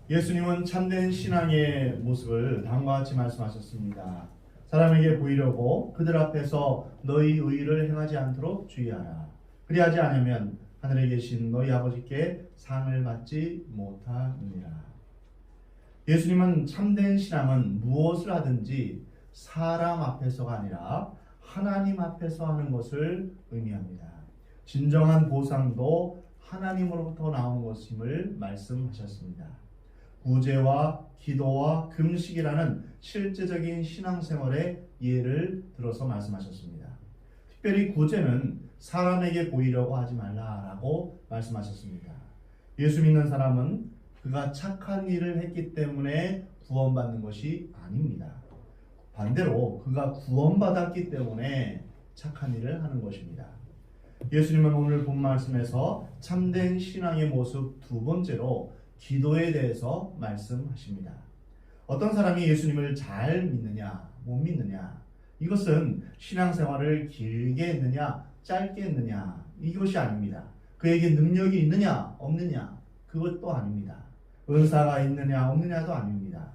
예수님은 참된 신앙의 모습을 다음과 같이 말씀하셨습니다. 사람에게 보이려고 그들 앞에서 너희 의를 행하지 않도록 주의하라. 그리하지 않으면 하늘에 계신 너희 아버지께 상을 받지 못하느니라. 예수님은 참된 신앙은 무엇을 하든지 사람 앞에서가 아니라 하나님 앞에서 하는 것을 의미합니다. 진정한 보상도 하나님으로부터 나오는 것임을 말씀하셨습니다. 구제와 기도와 금식이라는 실제적인 신앙생활의 예를 들어서 말씀하셨습니다. 특별히 구제는 사람에게 보이려고 하지 말라라고 말씀하셨습니다. 예수 믿는 사람은 그가 착한 일을 했기 때문에 구원받는 것이 아닙니다. 반대로 그가 구원받았기 때문에 착한 일을 하는 것입니다. 예수님은 오늘 본 말씀에서 참된 신앙의 모습 두 번째로 기도에 대해서 말씀하십니다. 어떤 사람이 예수님을 잘 믿느냐, 못 믿느냐, 이것은 신앙생활을 길게 했느냐, 짧게 했느냐, 이것이 아닙니다. 그에게 능력이 있느냐, 없느냐, 그것도 아닙니다. 은사가 있느냐, 없느냐도 아닙니다.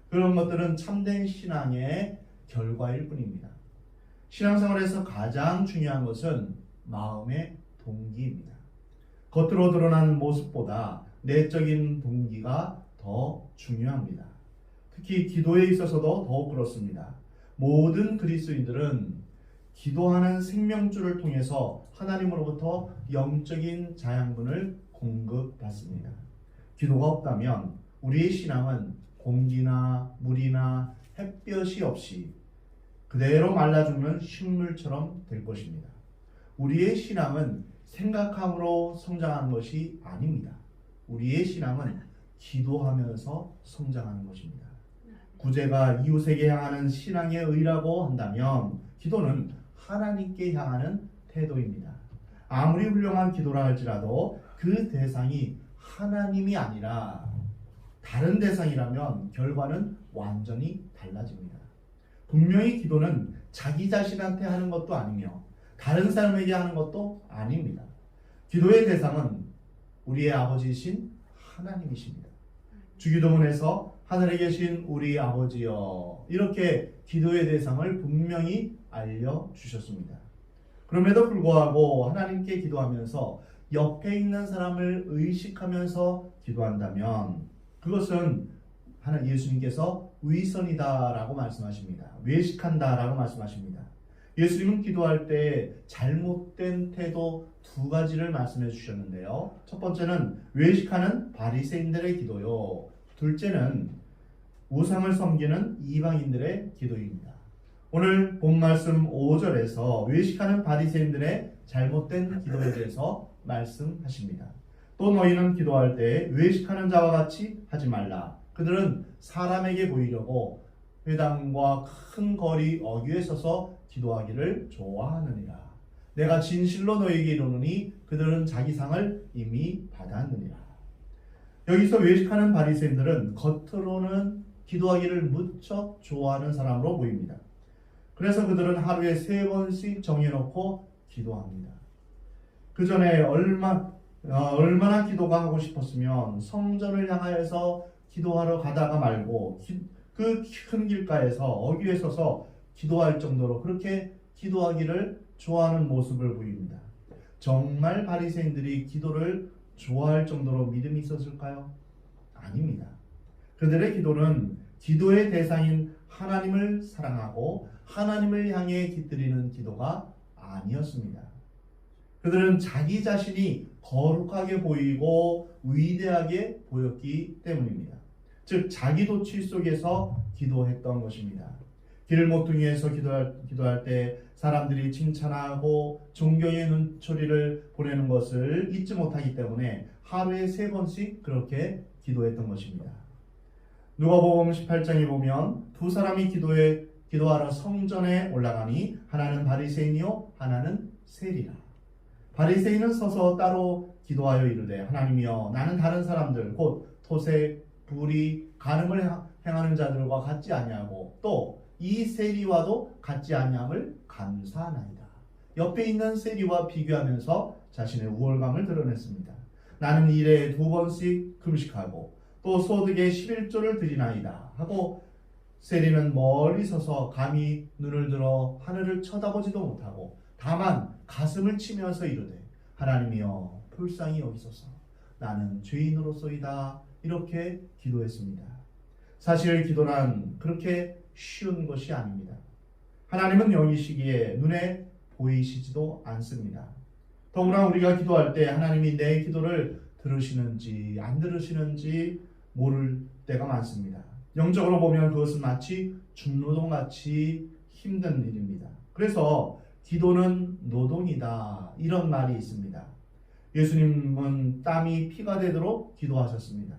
그런 것들은 참된 신앙의 결과일 뿐입니다. 신앙생활에서 가장 중요한 것은 마음의 동기입니다. 겉으로 드러나는 모습보다 내적인 동기가 더 중요합니다. 특히 기도에 있어서도 더욱 그렇습니다. 모든 그리스도인들은 기도하는 생명줄을 통해서 하나님으로부터 영적인 자양분을 공급받습니다. 기도가 없다면 우리의 신앙은 공기나 물이나 햇볕이 없이 그대로 말라 죽는 식물처럼 될 것입니다. 우리의 신앙은 생각함으로 성장하는 것이 아닙니다. 우리의 신앙은 기도하면서 성장하는 것입니다. 구제가 이웃에게 향하는 신앙의 의라고 한다면 기도는 하나님께 향하는 태도입니다. 아무리 훌륭한 기도라 할지라도 그 대상이 하나님이 아니라 다른 대상이라면 결과는 완전히 달라집니다. 분명히 기도는 자기 자신한테 하는 것도 아니며 다른 사람에게 하는 것도 아닙니다. 기도의 대상은 우리의 아버지이신 하나님이십니다. 주기도문에서 하늘에 계신 우리 아버지여, 이렇게 기도의 대상을 분명히 알려주셨습니다. 그럼에도 불구하고 하나님께 기도하면서 옆에 있는 사람을 의식하면서 기도한다면 그것은 예수님께서 위선이다라고 말씀하십니다. 외식한다라고 말씀하십니다. 예수님은 기도할 때 잘못된 태도 두 가지를 말씀해 주셨는데요. 첫 번째는 외식하는 바리새인들의 기도요. 둘째는 우상을 섬기는 이방인들의 기도입니다. 오늘 본 말씀 5절에서 외식하는 바리새인들의 잘못된 기도에 대해서 말씀하십니다. 또 너희는 기도할 때 외식하는 자와 같이 하지 말라. 그들은 사람에게 보이려고 회당과 큰 거리 어귀에 서서 기도하기를 좋아하느니라. 내가 진실로 너희에게 이르노니 그들은 자기 상을 이미 받았느니라. 여기서 외식하는 바리새인들은 겉으로는 기도하기를 무척 좋아하는 사람으로 보입니다. 그래서 그들은 하루에 3번씩 정해놓고 기도합니다. 그 전에 얼마나 기도가 하고 싶었으면 성전을 향하여서 기도하러 가다가 말고 그 큰 길가에서 어귀에 서서 기도할 정도로 그렇게 기도하기를 좋아하는 모습을 보입니다. 정말 바리새인들이 기도를 좋아할 정도로 믿음이 있었을까요? 아닙니다. 그들의 기도는 기도의 대상인 하나님을 사랑하고 하나님을 향해 깃들이는 기도가 아니었습니다. 그들은 자기 자신이 거룩하게 보이고 위대하게 보였기 때문입니다. 즉 자기 도취 속에서 기도했던 것입니다. 길모퉁이에서 기도할 때 사람들이 칭찬하고 존경의 눈초리를 보내는 것을 잊지 못하기 때문에 하루에 3번씩 그렇게 기도했던 것입니다. 누가복음 18장에 보면 두 사람이 기도하러 성전에 올라가니 하나는 바리새인이요 하나는 세리라. 바리새인은 서서 따로 기도하여 이르되 하나님이여 나는 다른 사람들 곧 토색, 불의, 간음을 행하는 자들과 같지 아니하고 또 이 세리와도 같지 아니함을 감사하나이다. 옆에 있는 세리와 비교하면서 자신의 우월감을 드러냈습니다. 나는 일에 2번씩 금식하고 또 소득의 11조를 드리나이다 하고 세리는 멀리 서서 감히 눈을 들어 하늘을 쳐다보지도 못하고 다만 가슴을 치면서 이르되 하나님이여 불쌍히 여기소서 나는 죄인으로소이다 이렇게 기도했습니다. 사실 기도란 그렇게 쉬운 것이 아닙니다. 하나님은 영이시기에 눈에 보이시지도 않습니다. 더구나 우리가 기도할 때 하나님이 내 기도를 들으시는지 안 들으시는지 모를 때가 많습니다. 영적으로 보면 그것은 마치 중노동같이 힘든 일입니다. 그래서 기도는 노동이다 이런 말이 있습니다. 예수님은 땀이 피가 되도록 기도하셨습니다.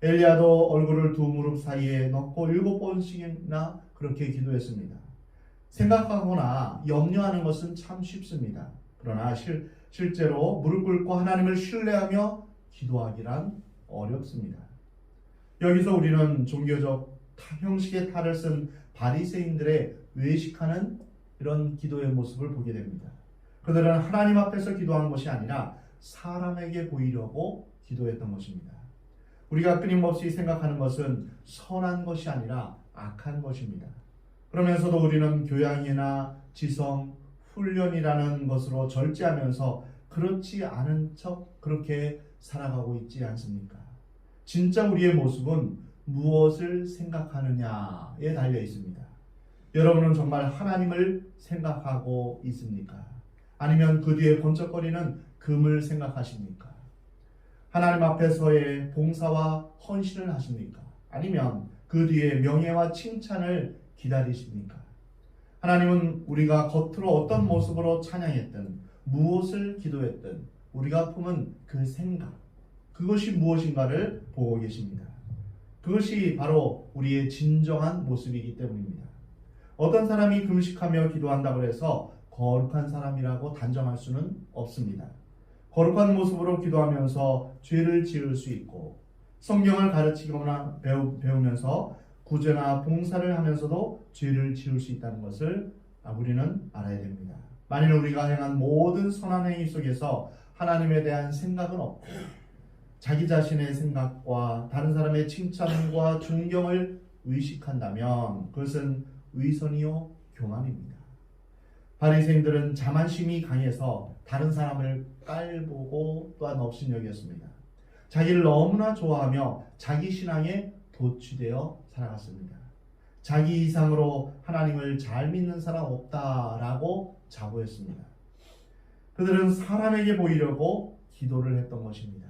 엘리야도 얼굴을 두 무릎 사이에 넣고 7번씩이나 그렇게 기도했습니다. 생각하거나 염려하는 것은 참 쉽습니다. 그러나 실제로 무릎 꿇고 하나님을 신뢰하며 기도하기란 어렵습니다. 여기서 우리는 종교적 형식의 탈을 쓴 바리새인들의 외식하는 이런 기도의 모습을 보게 됩니다. 그들은 하나님 앞에서 기도한 것이 아니라 사람에게 보이려고 기도했던 것입니다. 우리가 끊임없이 생각하는 것은 선한 것이 아니라 악한 것입니다. 그러면서도 우리는 교양이나 지성, 훈련이라는 것으로 절제하면서 그렇지 않은 척 그렇게 살아가고 있지 않습니까? 진짜 우리의 모습은 무엇을 생각하느냐에 달려 있습니다. 여러분은 정말 하나님을 생각하고 있습니까? 아니면 그 뒤에 번쩍거리는 금을 생각하십니까? 하나님 앞에서의 봉사와 헌신을 하십니까? 아니면 그 뒤에 명예와 칭찬을 기다리십니까? 하나님은 우리가 겉으로 어떤 모습으로 찬양했든 무엇을 기도했든 우리가 품은 그 생각, 그것이 무엇인가를 보고 계십니다. 그것이 바로 우리의 진정한 모습이기 때문입니다. 어떤 사람이 금식하며 기도한다고 해서 거룩한 사람이라고 단정할 수는 없습니다. 거룩한 모습으로 기도하면서 죄를 지을 수 있고 성경을 가르치거나 배우면서 구제나 봉사를 하면서도 죄를 지을 수 있다는 것을 우리는 알아야 됩니다. 만일 우리가 행한 모든 선한 행위 속에서 하나님에 대한 생각은 없고 자기 자신의 생각과 다른 사람의 칭찬과 존경을 의식한다면 그것은 위선이요 교만입니다. 바리새인들은 자만심이 강해서 다른 사람을 깔보고 또한 업신여겼습니다. 자기를 너무나 좋아하며 자기 신앙에 도취되어 살아갔습니다. 자기 이상으로 하나님을 잘 믿는 사람 없다라고 자부했습니다. 그들은 사람에게 보이려고 기도를 했던 것입니다.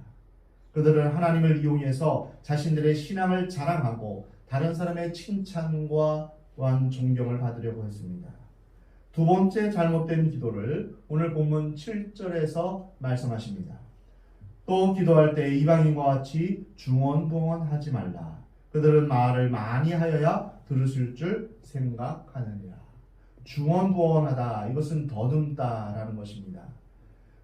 그들은 하나님을 이용해서 자신들의 신앙을 자랑하고 다른 사람의 칭찬과 또한 존경을 받으려고 했습니다. 두 번째 잘못된 기도를 오늘 본문 7절에서 말씀하십니다. 또 기도할 때 이방인과 같이 중언부언하지 말라. 그들은 말을 많이 하여야 들으실 줄 생각하느니라. 중언부언하다, 이것은 더듬다라는 것입니다.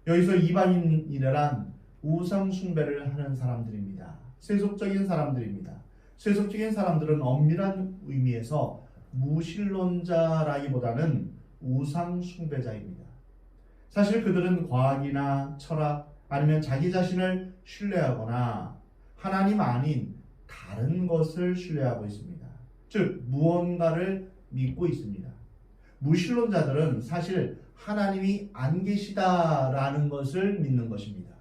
여기서 이방인이란 우상 숭배를 하는 사람들입니다. 세속적인 사람들입니다. 세속적인 사람들은 엄밀한 의미에서 무신론자라기보다는 우상 숭배자입니다. 사실 그들은 과학이나 철학 아니면 자기 자신을 신뢰하거나 하나님 아닌 다른 것을 신뢰하고 있습니다. 즉 무언가를 믿고 있습니다. 무신론자들은 사실 하나님이 안 계시다라는 것을 믿는 것입니다.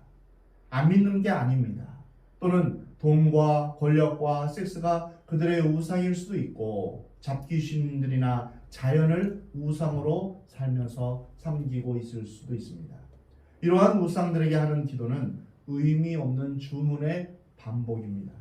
안 믿는 게 아닙니다. 또는 돈과 권력과 섹스가 그들의 우상일 수도 있고 잡귀신들이나 자연을 우상으로 살면서 섬기고 있을 수도 있습니다. 이러한 우상들에게 하는 기도는 의미 없는 주문의 반복입니다.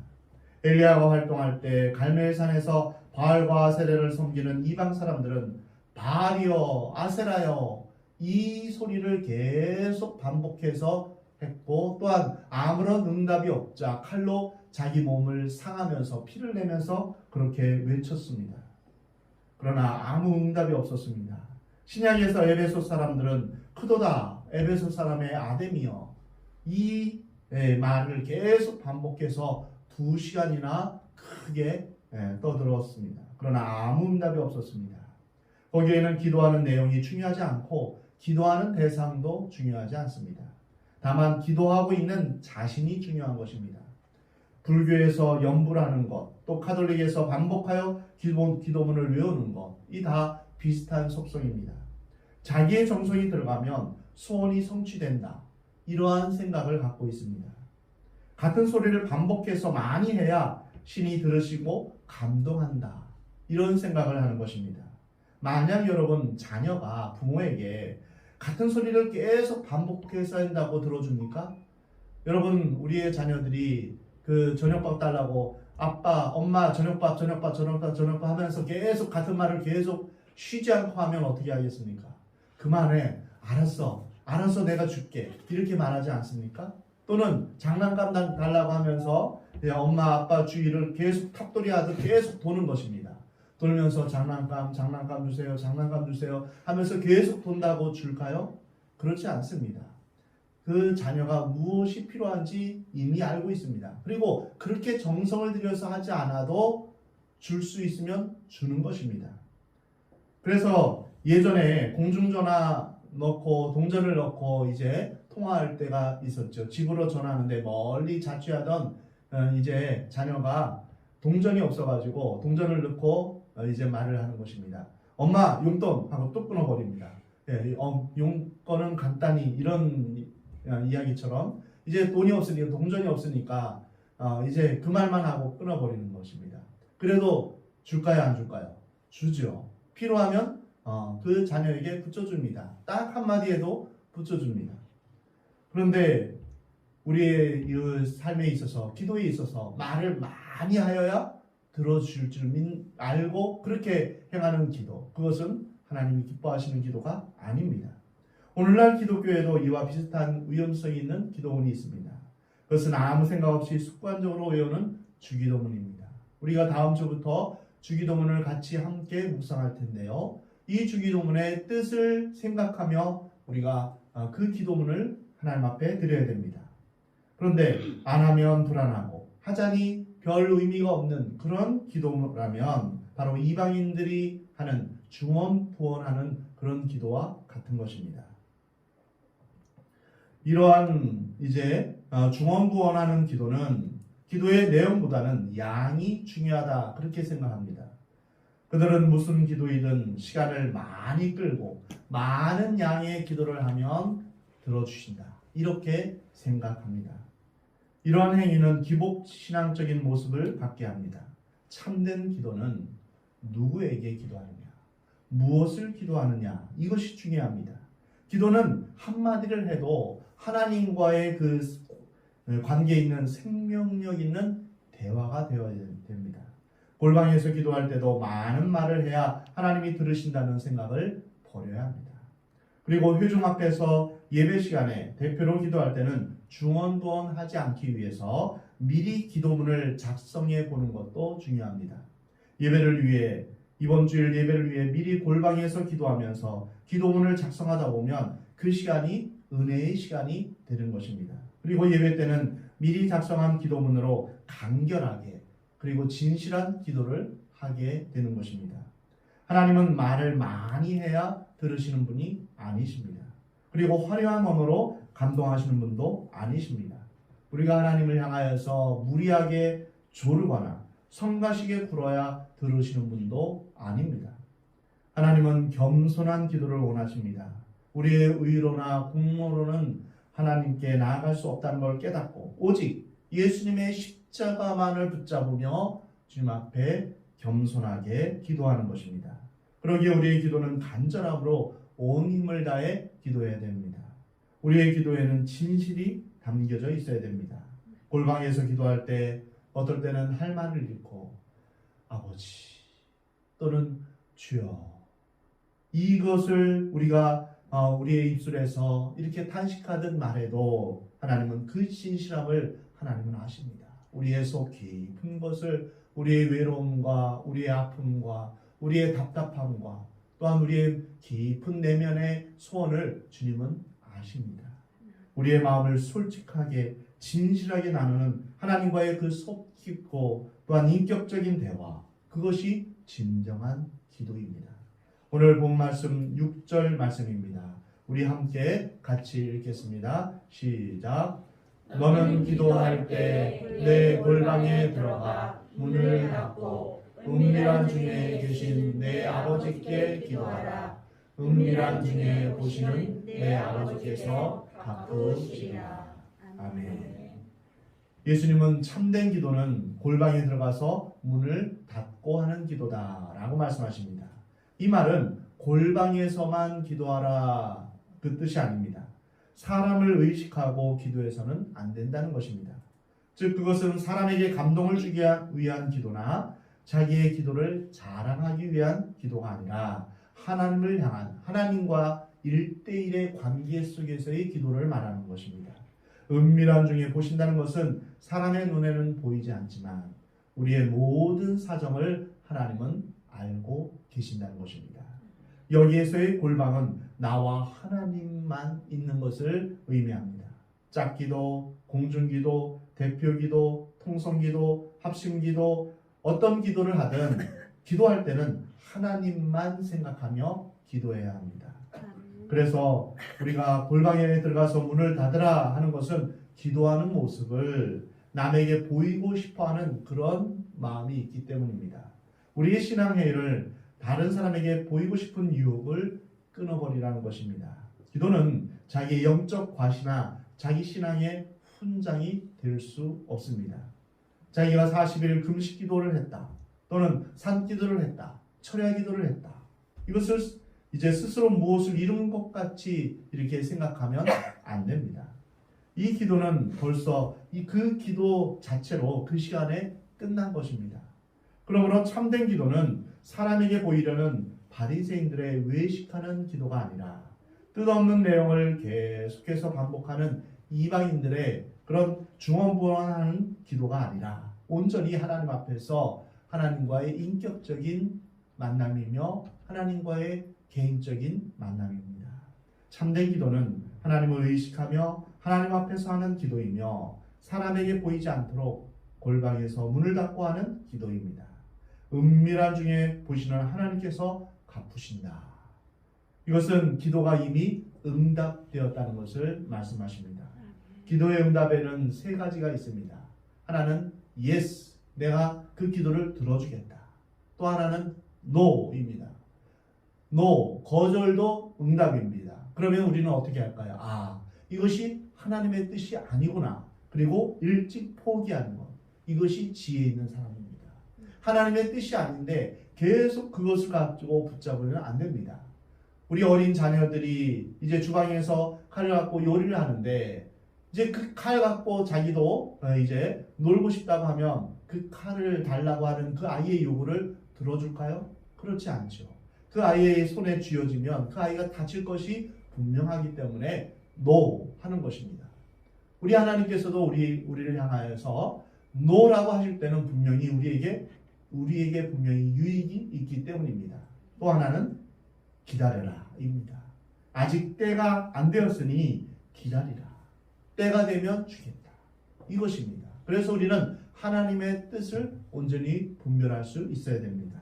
엘리야가 활동할 때 갈멜산에서 바알과 아세라를 섬기는 이방 사람들은 바알이여 아세라여 이 소리를 계속 반복해서 했고 또한 아무런 응답이 없자 칼로 자기 몸을 상하면서 피를 내면서 그렇게 외쳤습니다. 그러나 아무 응답이 없었습니다. 신약에서 에베소 사람들은 크도다 에베소 사람의 아데미여 이 말을 계속 반복해서 2시간이나 크게 떠들었습니다. 그러나 아무 응답이 없었습니다. 거기에는 기도하는 내용이 중요하지 않고 기도하는 대상도 중요하지 않습니다. 다만 기도하고 있는 자신이 중요한 것입니다. 불교에서 연불하는 것, 또 카톨릭에서 반복하여 기도문을 외우는 것, 이 다 비슷한 속성입니다. 자기의 정성이 들어가면 소원이 성취된다. 이러한 생각을 갖고 있습니다. 같은 소리를 반복해서 많이 해야 신이 들으시고 감동한다. 이런 생각을 하는 것입니다. 만약 여러분 자녀가 부모에게 같은 소리를 계속 반복해서 한다고 들어줍니까? 여러분 우리의 자녀들이 그 저녁밥 달라고 아빠, 엄마 저녁밥 하면서 계속 같은 말을 계속 쉬지 않고 하면 어떻게 하겠습니까? 그만해. 알았어 내가 줄게. 이렇게 말하지 않습니까? 또는 장난감 달라고 하면서 엄마 아빠 주위를 계속 탑돌이 하듯 계속 도는 것입니다. 돌면서 장난감 주세요 하면서 계속 돈다고 줄까요? 그렇지 않습니다. 그 자녀가 무엇이 필요한지 이미 알고 있습니다. 그리고 그렇게 정성을 들여서 하지 않아도 줄 수 있으면 주는 것입니다. 그래서 예전에 공중전화 넣고 동전을 넣고 이제 통화할 때가 있었죠. 집으로 전화하는데 멀리 자취하던 이제 자녀가 동전이 없어가지고 동전을 넣고 이제 말을 하는 것입니다. 엄마 용돈 하고 또 끊어버립니다. 용건은 간단히 이런 이야기처럼 이제 돈이 없으니까 동전이 없으니까 이제 그 말만 하고 끊어버리는 것입니다. 그래도 줄까요 안 줄까요? 주죠. 필요하면 그 자녀에게 붙여줍니다. 딱 한마디에도 붙여줍니다. 그런데 우리의 이 삶에 있어서 기도에 있어서 말을 많이 하여야 들어줄 줄 알고 그렇게 행하는 기도, 그것은 하나님이 기뻐하시는 기도가 아닙니다. 오늘날 기독교에도 이와 비슷한 위험성이 있는 기도문이 있습니다. 그것은 아무 생각 없이 습관적으로 외우는 주기도문입니다. 우리가 다음 주부터 주기도문을 같이 함께 묵상할 텐데요. 이 주기도문의 뜻을 생각하며 우리가 그 기도문을 하나님 앞에 드려야 됩니다. 그런데 안 하면 불안하고 하자니 별 의미가 없는 그런 기도라면 바로 이방인들이 하는 중언부언하는 그런 기도와 같은 것입니다. 이러한 이제 중언부언하는 기도는 기도의 내용보다는 양이 중요하다 그렇게 생각합니다. 그들은 무슨 기도이든 시간을 많이 끌고 많은 양의 기도를 하면 들어주신다 이렇게 생각합니다. 이러한 행위는 기복신앙적인 모습을 갖게 합니다. 참된 기도는 누구에게 기도하느냐, 무엇을 기도하느냐 이것이 중요합니다. 기도는 한마디를 해도 하나님과의 그 관계에 있는 생명력 있는 대화가 되어야 됩니다. 골방에서 기도할 때도 많은 말을 해야 하나님이 들으신다는 생각을 버려야 합니다. 그리고 회중 앞에서 예배 시간에 대표로 기도할 때는 중언부언하지 않기 위해서 미리 기도문을 작성해 보는 것도 중요합니다. 예배를 위해 이번 주일 예배를 위해 미리 골방에서 기도하면서 기도문을 작성하다 보면 그 시간이 은혜의 시간이 되는 것입니다. 그리고 예배 때는 미리 작성한 기도문으로 간결하게 그리고 진실한 기도를 하게 되는 것입니다. 하나님은 말을 많이 해야 들으시는 분이 아니십니다. 그리고 화려한 언어로 감동하시는 분도 아니십니다. 우리가 하나님을 향하여서 무리하게 조르거나 성가시게 굴어야 들으시는 분도 아닙니다. 하나님은 겸손한 기도를 원하십니다. 우리의 의로나 공로로는 하나님께 나아갈 수 없다는 걸 깨닫고 오직 예수님의 십자가만을 붙잡으며 주님 앞에 겸손하게 기도하는 것입니다. 그러기에 우리의 기도는 간절함으로 온 힘을 다해 기도해야 됩니다. 우리의 기도에는 진실이 담겨져 있어야 됩니다. 골방에서 기도할 때 어떨 때는 할 말을 잃고 아버지 또는 주여 이것을 우리가 우리의 입술에서 이렇게 탄식하듯 말해도 하나님은 그 진실함을 하나님은 아십니다. 우리의 속 깊은 것을 우리의 외로움과 우리의 아픔과 우리의 답답함과 또한 우리의 깊은 내면의 소원을 주님은 아십니다. 우리의 마음을 솔직하게 진실하게 나누는 하나님과의 그 속 깊고 또한 인격적인 대화, 그것이 진정한 기도입니다. 오늘 본 말씀 6절 말씀입니다. 우리 함께 같이 읽겠습니다. 시작. 너는 기도할 때 내 골방에 들어가 문을 닫고 은밀한 중에 계신 내 아버지께 기도하라. 은밀한 중에 보시는 내 아버지께서 갚으시리라. 아멘. 예수님은 참된 기도는 골방에 들어가서 문을 닫고 하는 기도다라고 말씀하십니다. 이 말은 골방에서만 기도하라 그 뜻이 아닙니다. 사람을 의식하고 기도해서는 안 된다는 것입니다. 즉 그것은 사람에게 감동을 주기 위한 기도나 자기의 기도를 자랑하기 위한 기도가 아니라 하나님을 향한 하나님과 1대1의 관계 속에서의 기도를 말하는 것입니다. 은밀한 중에 보신다는 것은 사람의 눈에는 보이지 않지만 우리의 모든 사정을 하나님은 알고 계신다는 것입니다. 여기에서의 골방은 나와 하나님만 있는 것을 의미합니다. 짝기도, 공중기도, 대표기도, 통성기도, 합심기도, 어떤 기도를 하든 기도할 때는 하나님만 생각하며 기도해야 합니다. 그래서 우리가 골방에 들어가서 문을 닫으라 하는 것은 기도하는 모습을 남에게 보이고 싶어하는 그런 마음이 있기 때문입니다. 우리의 신앙회를 다른 사람에게 보이고 싶은 유혹을 끊어버리라는 것입니다. 기도는 자기의 영적 과시나 자기 신앙의 훈장이 될 수 없습니다. 자기가 40일 금식 기도를 했다, 또는 산 기도를 했다, 철야 기도를 했다, 이것을 이제 스스로 무엇을 이룬 것 같이 이렇게 생각하면 안 됩니다. 이 기도는 벌써 그 기도 자체로 그 시간에 끝난 것입니다. 그러므로 참된 기도는 사람에게 보이려는 바리새인들의 외식하는 기도가 아니라 뜻없는 내용을 계속해서 반복하는 이방인들의 그런 중언부언하는 기도가 아니라 온전히 하나님 앞에서 하나님과의 인격적인 만남이며 하나님과의 개인적인 만남입니다. 참된 기도는 하나님을 의식하며 하나님 앞에서 하는 기도이며 사람에게 보이지 않도록 골방에서 문을 닫고 하는 기도입니다. 은밀한 중에 보시는 하나님께서 갚으신다. 이것은 기도가 이미 응답되었다는 것을 말씀하십니다. 기도의 응답에는 세 가지가 있습니다. 하나는 yes, 내가 그 기도를 들어주겠다. 또 하나는 no입니다. no, 거절도 응답입니다. 그러면 우리는 어떻게 할까요? 이것이 하나님의 뜻이 아니구나. 그리고 일찍 포기하는 것. 이것이 지혜 있는 사람입니다. 하나님의 뜻이 아닌데 계속 그것을 가지고 붙잡으면 안 됩니다. 우리 어린 자녀들이 이제 주방에서 칼을 갖고 요리를 하는데 이제 그 칼 갖고 자기도 이제 놀고 싶다고 하면 그 칼을 달라고 하는 그 아이의 요구를 들어줄까요? 그렇지 않죠. 그 아이의 손에 쥐어지면 그 아이가 다칠 것이 분명하기 때문에 NO 하는 것입니다. 우리 하나님께서도 우리를 향하여서 NO라고 하실 때는 분명히 우리에게 분명히 유익이 있기 때문입니다. 또 하나는 기다려라 입니다. 아직 때가 안 되었으니 기다리라. 때가 되면 주겠다. 이것입니다. 그래서 우리는 하나님의 뜻을 온전히 분별할 수 있어야 됩니다.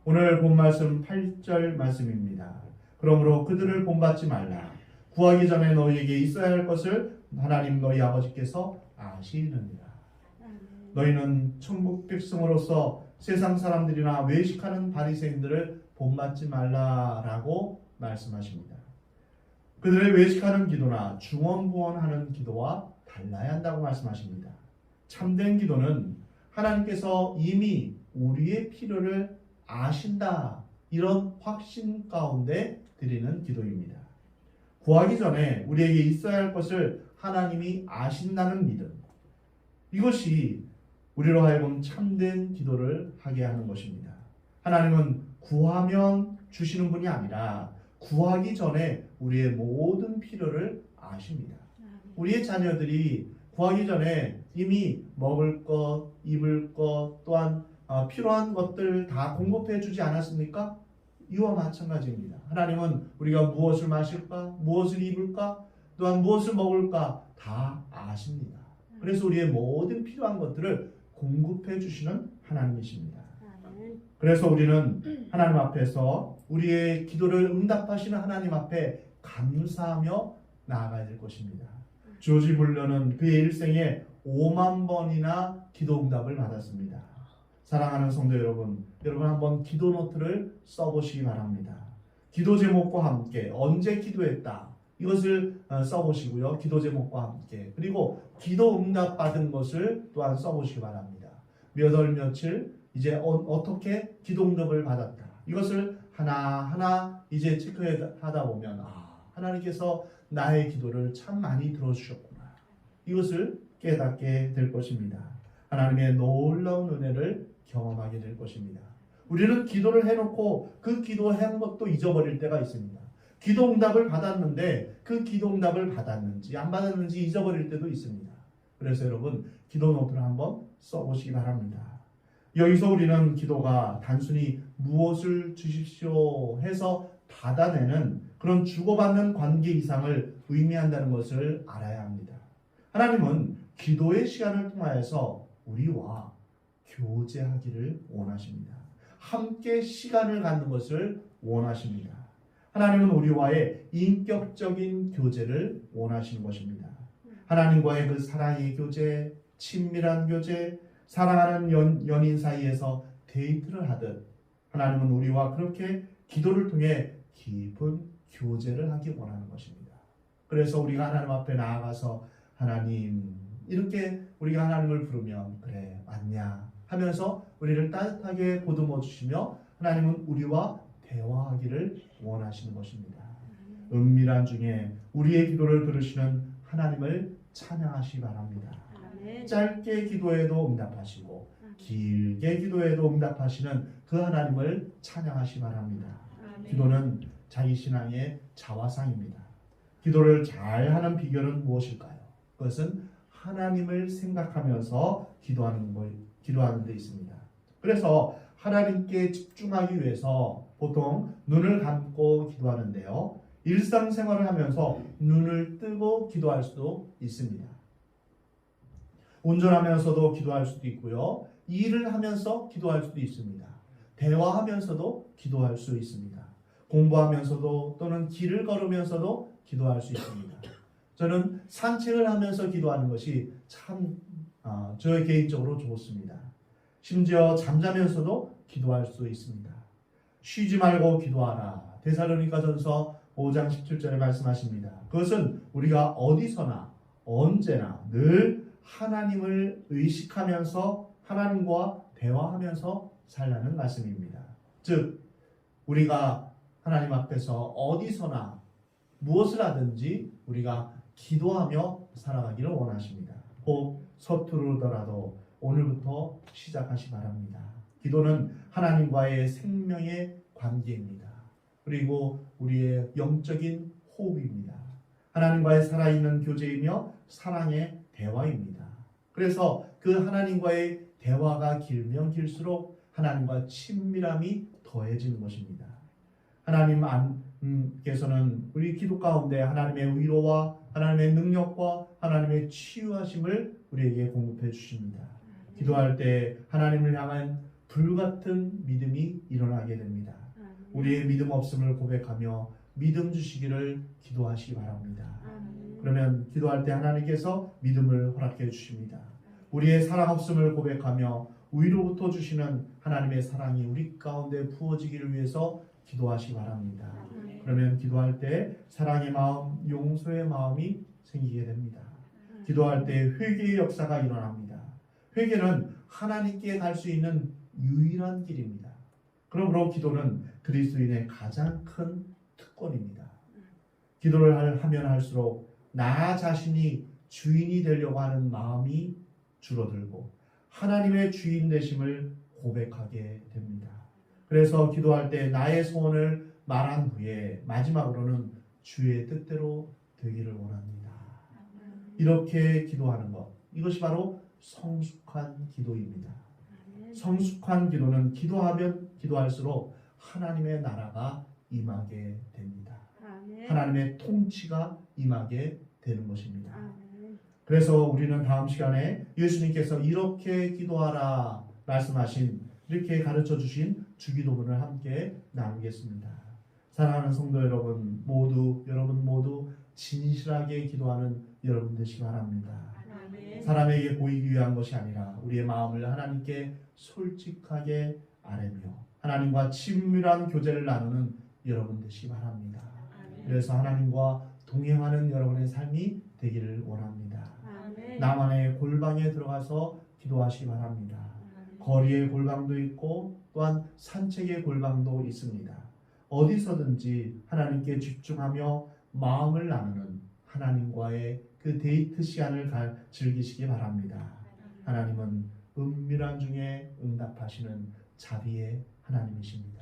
오늘 본 말씀 8절 말씀입니다. 그러므로 그들을 본받지 말라. 구하기 전에 너희에게 있어야 할 것을 하나님 너희 아버지께서 아시느니라. 너희는 천국 백성으로서 세상 사람들이나 외식하는 바리새인들을 본받지 말라라고 말씀하십니다. 그들의 외식하는 기도나 중언부언하는 기도와 달라야 한다고 말씀하십니다. 참된 기도는 하나님께서 이미 우리의 필요를 아신다, 이런 확신 가운데 드리는 기도입니다. 구하기 전에 우리에게 있어야 할 것을 하나님이 아신다는 믿음, 이것이 우리로 하여금 참된 기도를 하게 하는 것입니다. 하나님은 구하면 주시는 분이 아니라 구하기 전에 우리의 모든 필요를 아십니다. 우리의 자녀들이 구하기 전에 이미 먹을 것, 입을 것, 또한 필요한 것들 다 공급해 주지 않았습니까? 이와 마찬가지입니다. 하나님은 우리가 무엇을 마실까, 무엇을 입을까, 또한 무엇을 먹을까 다 아십니다. 그래서 우리의 모든 필요한 것들을 공급해 주시는 하나님이십니다. 그래서 우리는 하나님 앞에서 우리의 기도를 응답하시는 하나님 앞에 감사하며 나아가야 될 것입니다. 조지 물러는 그의 일생에 5만 번이나 기도 응답을 받았습니다. 사랑하는 성도 여러분, 여러분 한번 기도 노트를 써보시기 바랍니다. 기도 제목과 함께 언제 기도했다 이것을 써보시고요. 기도 제목과 함께 그리고 기도 응답 받은 것을 또한 써보시기 바랍니다. 몇 월 며칠 이제 어떻게 기도 응답을 받았다 이것을 하나하나 이제 체크하다 보면 하나님께서 나의 기도를 참 많이 들어주셨구나 이것을 깨닫게 될 것입니다. 하나님의 놀라운 은혜를 경험하게 될 것입니다. 우리는 기도를 해놓고 그 기도한 것도 잊어버릴 때가 있습니다. 기도 응답을 받았는데 그 기도 응답을 받았는지 안 받았는지 잊어버릴 때도 있습니다. 그래서 여러분 기도 노트를 한번 써보시기 바랍니다. 여기서 우리는 기도가 단순히 무엇을 주십시오 해서 받아내는 그런 주고받는 관계 이상을 의미한다는 것을 알아야 합니다. 하나님은 기도의 시간을 통하여서 우리와 교제하기를 원하십니다. 함께 시간을 갖는 것을 원하십니다. 하나님은 우리와의 인격적인 교제를 원하시는 것입니다. 하나님과의 그 사랑의 교제, 친밀한 교제, 사랑하는 연인 사이에서 데이트를 하듯 하나님은 우리와 그렇게 기도를 통해 깊은 교제를 하기 원하는 것입니다. 그래서 우리가 하나님 앞에 나아가서 하나님 이렇게 우리가 하나님을 부르면 그래 맞냐 하면서 우리를 따뜻하게 보듬어 주시며 하나님은 우리와 대화하기를 원하시는 것입니다. 은밀한 중에 우리의 기도를 들으시는 하나님을 찬양하시기 바랍니다. 짧게 기도해도 응답하시고 길게 기도해도 응답하시는 그 하나님을 찬양하시기 바랍니다. 기도는 자기 신앙의 자화상입니다. 기도를 잘하는 비결은 무엇일까요? 그것은 하나님을 생각하면서 기도하는 데 있습니다. 그래서 하나님께 집중하기 위해서 보통 눈을 감고 기도하는데요. 일상생활을 하면서 눈을 뜨고 기도할 수도 있습니다. 운전하면서도 기도할 수도 있고요. 일을 하면서 기도할 수도 있습니다. 대화하면서도 기도할 수 있습니다. 공부하면서도 또는 길을 걸으면서도 기도할 수 있습니다. 저는 산책을 하면서 기도하는 것이 참 저 개인적으로 좋습니다. 심지어 잠자면서도 기도할 수 있습니다. 쉬지 말고 기도하라. 데살로니가전서 5장 17절에 말씀하십니다. 그것은 우리가 어디서나 언제나 늘 하나님을 의식하면서 하나님과 대화하면서 살라는 말씀입니다. 즉 우리가 하나님 앞에서 어디서나 무엇을 하든지 우리가 기도하며 살아가기를 원하십니다. 혹 서투르더라도 오늘부터 시작하시 바랍니다. 기도는 하나님과의 생명의 관계입니다. 그리고 우리의 영적인 호흡입니다. 하나님과의 살아있는 교제이며 사랑의 대화입니다. 그래서 그 하나님과의 대화가 길면 길수록 하나님과 친밀함이 더해지는 것입니다. 하나님께서는 우리 기도 가운데 하나님의 위로와 하나님의 능력과 하나님의 치유하심을 우리에게 공급해 주십니다. 기도할 때 하나님을 향한 불같은 믿음이 일어나게 됩니다. 우리의 믿음 없음을 고백하며 믿음 주시기를 기도하시기 바랍니다. 그러면 기도할 때 하나님께서 믿음을 허락해 주십니다. 우리의 사랑 없음을 고백하며 위로부터 주시는 하나님의 사랑이 우리 가운데 부어지기를 위해서 기도하시기 바랍니다. 그러면 기도할 때 사랑의 마음, 용서의 마음이 생기게 됩니다. 기도할 때 회개의 역사가 일어납니다. 회개는 하나님께 갈 수 있는 유일한 길입니다. 그러므로 기도는 그리스도인의 가장 큰 특권입니다. 기도를 하면 할수록 나 자신이 주인이 되려고 하는 마음이 줄어들고 하나님의 주인 되심을 고백하게 됩니다. 그래서 기도할 때 나의 소원을 말한 후에 마지막으로는 주의 뜻대로 되기를 원합니다. 이렇게 기도하는 것, 이것이 바로 성숙한 기도입니다. 성숙한 기도는 기도하면 기도할수록 하나님의 나라가 임하게 됩니다. 하나님의 통치가 임하게 되는 것입니다. 그래서 우리는 다음 시간에 예수님께서 이렇게 기도하라 말씀하신 이렇게 가르쳐 주신 주기도문을 함께 나누겠습니다. 사랑하는 성도 여러분 모두 진실하게 기도하는 여러분 되시기 바랍니다. 아멘. 사람에게 보이기 위한 것이 아니라 우리의 마음을 하나님께 솔직하게 아뢰며 하나님과 친밀한 교제를 나누는 여러분 되시기 바랍니다. 아멘. 그래서 하나님과 동행하는 여러분의 삶이 되기를 원합니다. 아멘. 나만의 골방에 들어가서 기도하시기 바랍니다. 거리의 골방도 있고 또한 산책의 골방도 있습니다. 어디서든지 하나님께 집중하며 마음을 나누는 하나님과의 그 데이트 시간을 즐기시기 바랍니다. 하나님은 은밀한 중에 응답하시는 자비의 하나님이십니다.